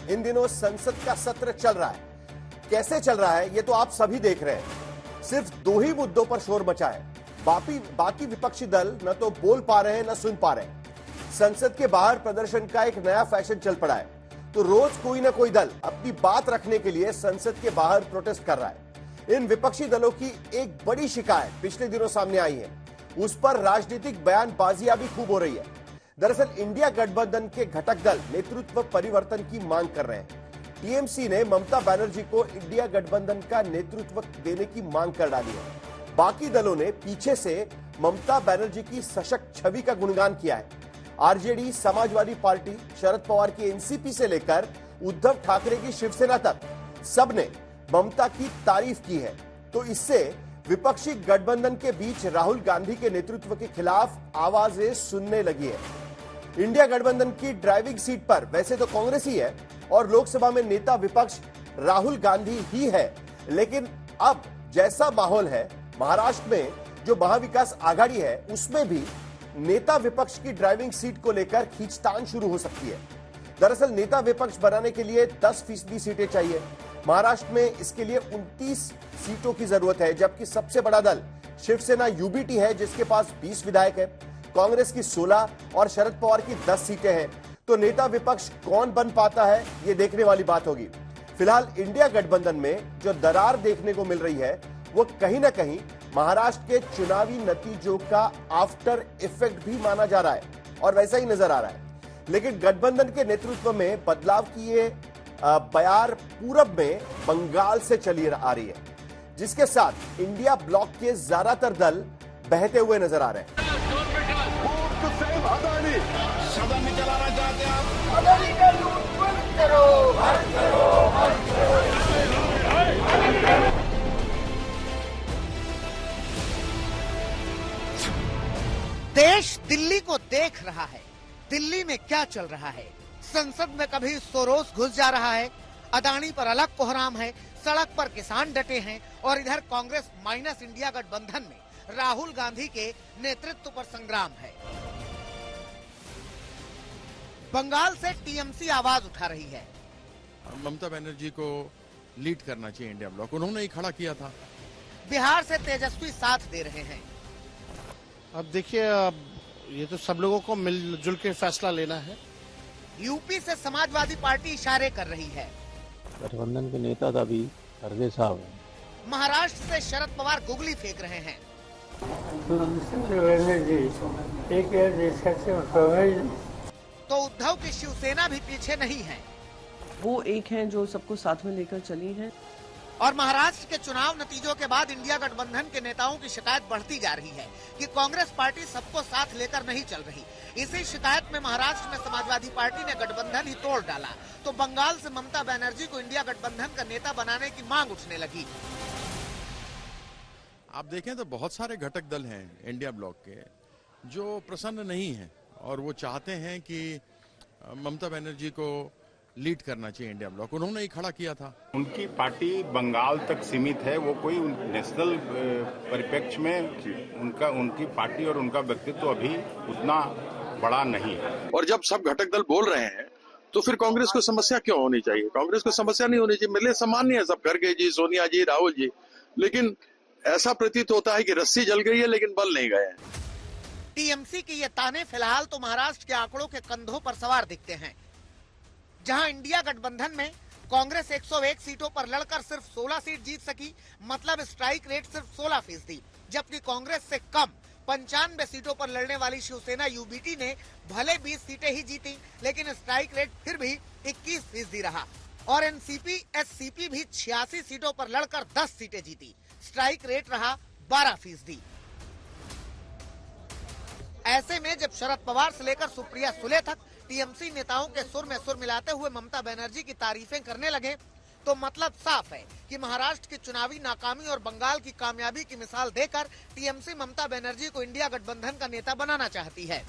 इन दिनों संसद का सत्र चल रहा है। कैसे चल रहा है ये तो आप सभी देख रहे हैं। सिर्फ दो ही मुद्दों पर शोर मचा है। बाकी विपक्षी दल न तो बोल पा रहे हैं न सुन पा रहे हैं। संसद के बाहर प्रदर्शन का एक नया फैशन चल पड़ा है। तो रोज कोई ना कोई दल अपनी बात रखने के लिए संसद के बाहर प्रोटेस्ट कर रहा है। इन विपक्षी दलों की एक बड़ी शिकायत पिछले दिनों सामने आई है। उस पर राजनीतिक बयानबाजियां भी खूब हो रही है। दरअसल इंडिया गठबंधन के घटक दल नेतृत्व परिवर्तन की मांग कर रहे हैं। टीएमसी ने ममता बनर्जी को इंडिया गठबंधन का नेतृत्व देने की मांग कर डाली है। बाकी दलों ने पीछे से ममता बनर्जी की सशक्त छवि का गुणगान किया है। आरजेडी, समाजवादी पार्टी, शरद पवार की एनसीपी से लेकर उद्धव ठाकरे की शिवसेना तक सबने ममता की तारीफ की है। तो इससे विपक्षी गठबंधन के बीच राहुल गांधी के नेतृत्व के खिलाफ आवाजें सुनने लगी है। इंडिया गठबंधन की ड्राइविंग सीट पर वैसे तो कांग्रेस ही है और लोकसभा में नेता विपक्ष राहुल गांधी ही है, लेकिन अब जैसा माहौल है महाराष्ट्र में जो महाविकास आघाड़ी है उसमें भी नेता विपक्ष की ड्राइविंग सीट को लेकर खींचतान शुरू हो सकती है। दरअसल नेता विपक्ष बनाने के लिए 10% सीटें चाहिए। महाराष्ट्र में इसके लिए 29 सीटों की जरूरत है, जबकि सबसे बड़ा दल शिवसेना यूबीटी है जिसके पास 20 विधायक है। कांग्रेस की 16 और शरद पवार की 10 सीटें हैं। तो नेता विपक्ष कौन बन पाता है ये देखने वाली बात होगी। फिलहाल इंडिया गठबंधन में जो दरार देखने को मिल रही है वो कहीं ना कहीं महाराष्ट्र के चुनावी नतीजों का आफ्टर इफेक्ट भी माना जा रहा है और वैसा ही नजर आ रहा है। लेकिन गठबंधन के नेतृत्व में बदलाव की ये बयार पूरब में बंगाल से चली आ रही है, जिसके साथ इंडिया ब्लॉक के ज्यादातर दल बहते हुए नजर आ रहे हैं। सदन में चलाना चाहते हैं देश दिल्ली को देख रहा है। दिल्ली में क्या चल रहा है? संसद में कभी सोरोस घुस जा रहा है, अदानी पर अलग कोहराम है, सड़क पर किसान डटे हैं और इधर कांग्रेस माइनस इंडिया गठबंधन में राहुल गांधी के नेतृत्व पर संग्राम है। बंगाल से टीएमसी आवाज उठा रही है। ममता बनर्जी को लीड करना चाहिए इंडिया ब्लॉक, उन्होंने ही खड़ा किया था। बिहार से तेजस्वी साथ दे रहे हैं। अब देखिए, ये तो सब लोगों को मिलजुल के फैसला लेना है। यूपी से समाजवादी पार्टी इशारे कर रही है। गठबंधन के नेता तो अभी खड़गे साहब हैं। महाराष्ट्र से शरद पवार गुगली फेंक रहे हैं। तो उद्धव की शिवसेना भी पीछे नहीं है। वो एक हैं जो सबको साथ में लेकर चली हैं। और महाराष्ट्र के चुनाव नतीजों के बाद इंडिया गठबंधन के नेताओं की शिकायत बढ़ती जा रही है कि कांग्रेस पार्टी सबको साथ लेकर नहीं चल रही। इसी शिकायत में महाराष्ट्र में समाजवादी पार्टी ने गठबंधन ही तोड़ डाला, तो बंगाल से ममता बनर्जी को इंडिया गठबंधन का नेता बनाने की मांग उठने लगी। आप देखें तो बहुत सारे घटक दल हैं इंडिया ब्लॉक के जो प्रसन्न नहीं हैं और वो चाहते हैं कि ममता बनर्जी को लीड करना चाहिए इंडिया ब्लॉक, उन्होंने ही खड़ा किया था। उनकी पार्टी बंगाल तक सीमित है, वो कोई नेशनल परिप्रेक्ष्य में उनकी पार्टी और उनका व्यक्तित्व अभी उतना बड़ा नहीं है। और जब सब घटक दल बोल रहे हैं तो फिर कांग्रेस को समस्या क्यों होनी चाहिए? कांग्रेस को समस्या नहीं होनी चाहिए। मिले सामान्य है, सब खड़गे जी, सोनिया जी, राहुल जी, लेकिन ऐसा प्रतीत होता है कि रस्सी जल गई है लेकिन बल नहीं गए। टीएमसी के ये ताने फिलहाल तो महाराष्ट्र के आंकड़ों के कंधों पर सवार दिखते हैं। जहां इंडिया गठबंधन में कांग्रेस 101 सीटों पर लड़कर सिर्फ 16 सीट जीत सकी, मतलब स्ट्राइक रेट सिर्फ 16%, जबकि कांग्रेस से कम 95 सीटों पर लड़ने वाली शिवसेना यूबीटी ने भले 20 सीटें ही जीती, लेकिन स्ट्राइक रेट फिर भी 21% रहा। और एनसीपी एससीपी भी 86 सीटों पर लड़कर 10 सीटें जीती, स्ट्राइक रेट रहा 12%। ऐसे में जब शरद पवार से लेकर सुप्रिया सुले तक टीएमसी नेताओं के सुर में सुर मिलाते हुए ममता बनर्जी की तारीफें करने लगे, तो मतलब साफ है कि महाराष्ट्र की चुनावी नाकामी और बंगाल की कामयाबी की मिसाल देकर टीएमसी ममता बनर्जी को इंडिया गठबंधन का नेता बनाना चाहती है।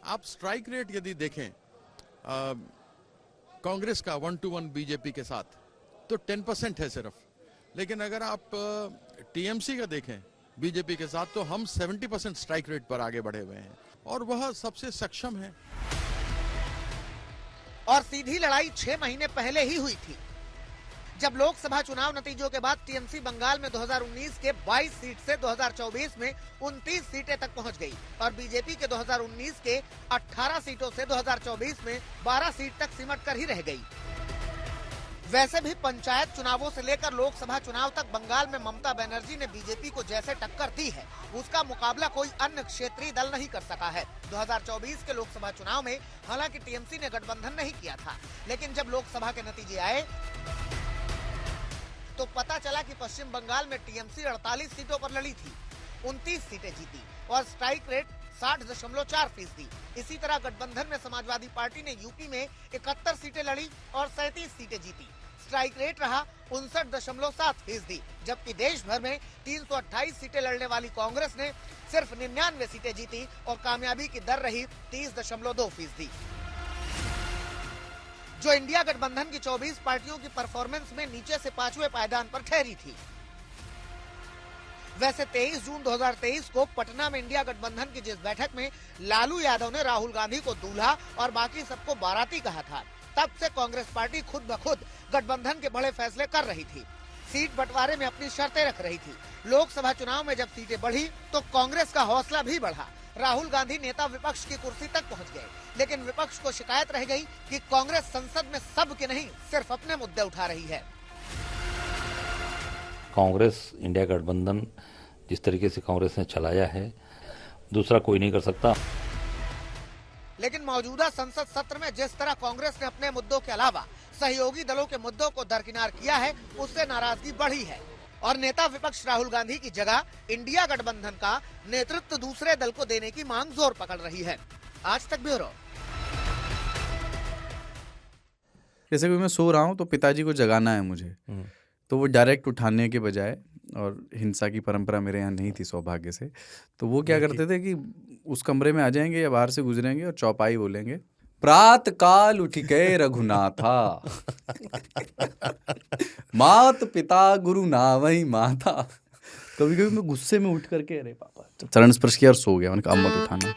आप स्ट्राइक रेट यदि देखें कांग्रेस का 1-1 बीजेपी के साथ तो 10% है सिर्फ, लेकिन अगर आप टीएमसी का देखें बीजेपी के साथ तो हम 70% स्ट्राइक रेट पर आगे बढ़े हुए हैं और वह सबसे सक्षम है। और सीधी लड़ाई 6 महीने पहले ही हुई थी, जब लोकसभा चुनाव नतीजों के बाद टीएमसी बंगाल में 2019 के 22 सीट से 2024 में 29 सीटें तक पहुंच गई और बीजेपी के 2019 के 18 सीटों से 2024 में 12 सीट तक सिमट कर ही रह गई। वैसे भी पंचायत चुनावों से लेकर लोकसभा चुनाव तक बंगाल में ममता बनर्जी ने बीजेपी को जैसे टक्कर दी है, उसका मुकाबला कोई अन्य क्षेत्रीय दल नहीं कर सका है। 2024 के लोकसभा चुनाव में हालांकि टीएमसी ने गठबंधन नहीं किया था, लेकिन जब लोकसभा के नतीजे आए तो पता चला कि पश्चिम बंगाल में टीएमसी 48 सीटों पर लड़ी थी, 29 सीटें जीती और स्ट्राइक रेट 60.4%। इसी तरह गठबंधन में समाजवादी पार्टी ने यूपी में 71 सीटें लड़ी और 37 सीटें जीती। स्ट्राइक रेट रहा 59.7%, जबकि देश भर में 328 सीटें लड़ने वाली कांग्रेस ने सिर्फ 99 सीटें जीती और कामयाबी की दर रही 30.2%, जो इंडिया गठबंधन की 24 पार्टियों की परफॉर्मेंस में नीचे से 5वें पायदान पर ठहरी थी। वैसे 23 जून 2023 को पटना में इंडिया गठबंधन की जिस बैठक में लालू यादव ने राहुल गांधी को दूल्हा और बाकी सबको बाराती कहा था, तब से कांग्रेस पार्टी खुद ब खुद गठबंधन के बड़े फैसले कर रही थी, सीट बंटवारे में अपनी शर्तें रख रही थी। लोकसभा चुनाव में जब सीटें बढ़ी तो कांग्रेस का हौसला भी बढ़ा। राहुल गांधी नेता विपक्ष की कुर्सी तक पहुंच गए, लेकिन विपक्ष को शिकायत रह गई कि कांग्रेस संसद में सबके नहीं सिर्फ अपने मुद्दे उठा रही है। कांग्रेस इंडिया गठबंधन जिस तरीके से कांग्रेस ने चलाया है, दूसरा कोई नहीं कर सकता। लेकिन मौजूदा संसद सत्र में जिस तरह कांग्रेस ने अपने मुद्दों के अलावा सहयोगी दलों के मुद्दों को दरकिनार किया है, उससे नाराजगी बढ़ी है और नेता विपक्ष राहुल गांधी की जगह इंडिया गठबंधन का नेतृत्व दूसरे दल को देने की मांग जोर पकड़ रही है। आज तक ब्यूरो। जैसे कि मैं सो रहा हूँ तो पिताजी को जगाना है मुझे, तो वो डायरेक्ट उठाने के बजाय, और हिंसा की परंपरा मेरे यहाँ नहीं थी सौभाग्य से, तो वो क्या करते थे कि उस कमरे में आ जाएंगे या बाहर से गुजरेंगे और चौपाई बोलेंगे, प्रात काल उठ के रघुनाथा मात पिता गुरु नावई माता। कभी कभी मैं गुस्से में उठ करके अरे पापा चरण स्पर्श किया और सो गया, उनका अब मत उठाना।